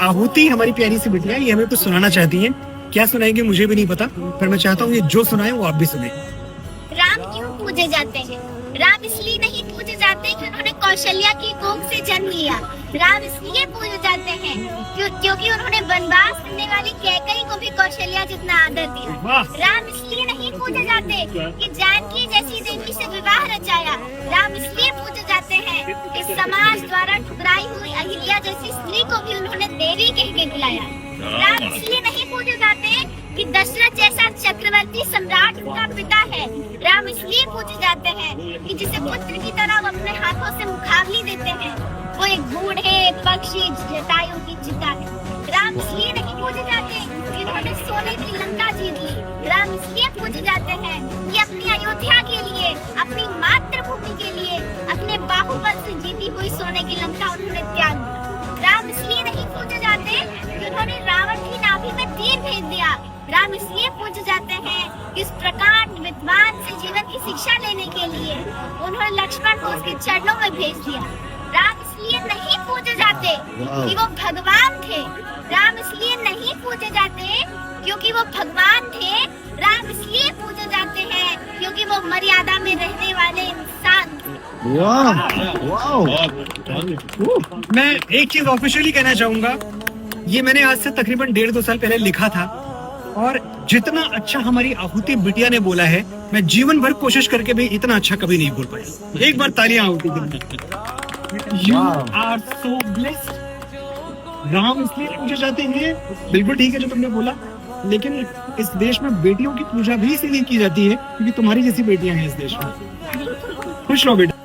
आहुति हमारी प्यारी सी बिटिया ये हमें कुछ सुनाना चाहती है। क्या सुनाएंगे मुझे भी नहीं पता, पर मैं चाहता हूँ ये जो सुनाए वो आप भी सुने। राम क्यों पूजे जाते हैं? राम इसलिए नहीं पूजे जाते कि उन्होंने कौशल्या की कोख से जन्म लिया। राम इसलिए पूजे जाते हैं क्योंकि उन्होंने वनवास करने वाली कैकई को भी कौशल्या जितना आदर दिया। राम इसलिए नहीं पूजे जाते कि जानकी जैसी देवी से विवाह रचाया। राम इसलिए पूजे जाते हैं कि समाज द्वारा ठुकराई हुई अहिल्या जैसी स्त्री को भी उन्होंने देवी कह के बुलाया। राम इसलिए नहीं पूजे जाते कि दशरथ जैसा चक्रवर्ती सम्राट उनका पिता है। राम इसलिए पूजे जाते हैं कि जिसे पुत्र की तरह वो अपने हाथों से मुखाग्नि देते हैं, वो एक बूढ़े पक्षी जटायु की चिता है। राम इसलिए नहीं पूजे जाते कि उन्होंने सोने की लंका जीत ली। राम इसलिए पूजे जाते हैं कि अपनी अयोध्या के लिए, अपनी मातृभूमि के लिए, अपने बाहुबल से जीती हुई सोने की लंका उन्होंने त्याग दी। राम इसलिए नहीं पूजे जाते कि उन्होंने रावण की नाभि में तीर भेज दिया। राम इसलिए पूजे जाते हैं कि इस प्रकार विद्वान से जीवन की शिक्षा लेने के लिए उन्होंने लक्ष्मण को उसके चरणों में भेज दिया। राम इसलिए नहीं पूजे जाते कि वो भगवान थे। राम इसलिए नहीं पूजे जाते क्योंकि वो भगवान थे। राम इसलिए पूजे जाते हैं क्योंकि वो मर्यादा में रहने वाले इंसान थे। मैं एक चीज ऑफिशियली कहना चाहूंगा, ये मैंने आज से तकरीबन 1.5-2 साल पहले लिखा था, और जितना अच्छा हमारी आहुति बिटिया ने बोला है, मैं जीवन भर कोशिश करके भी इतना अच्छा कभी नहीं बोल पाया। एक बार तालियां आहुति के लिए। You are so blessed। Ram इसलिए पूजे जाते हैं, बिल्कुल ठीक है जो तुमने बोला, लेकिन इस देश में बेटियों की पूजा भी इसीलिए की जाती है क्योंकि तुम्हारी जैसी बेटियां हैं इस देश में। खुश रहो बेटा।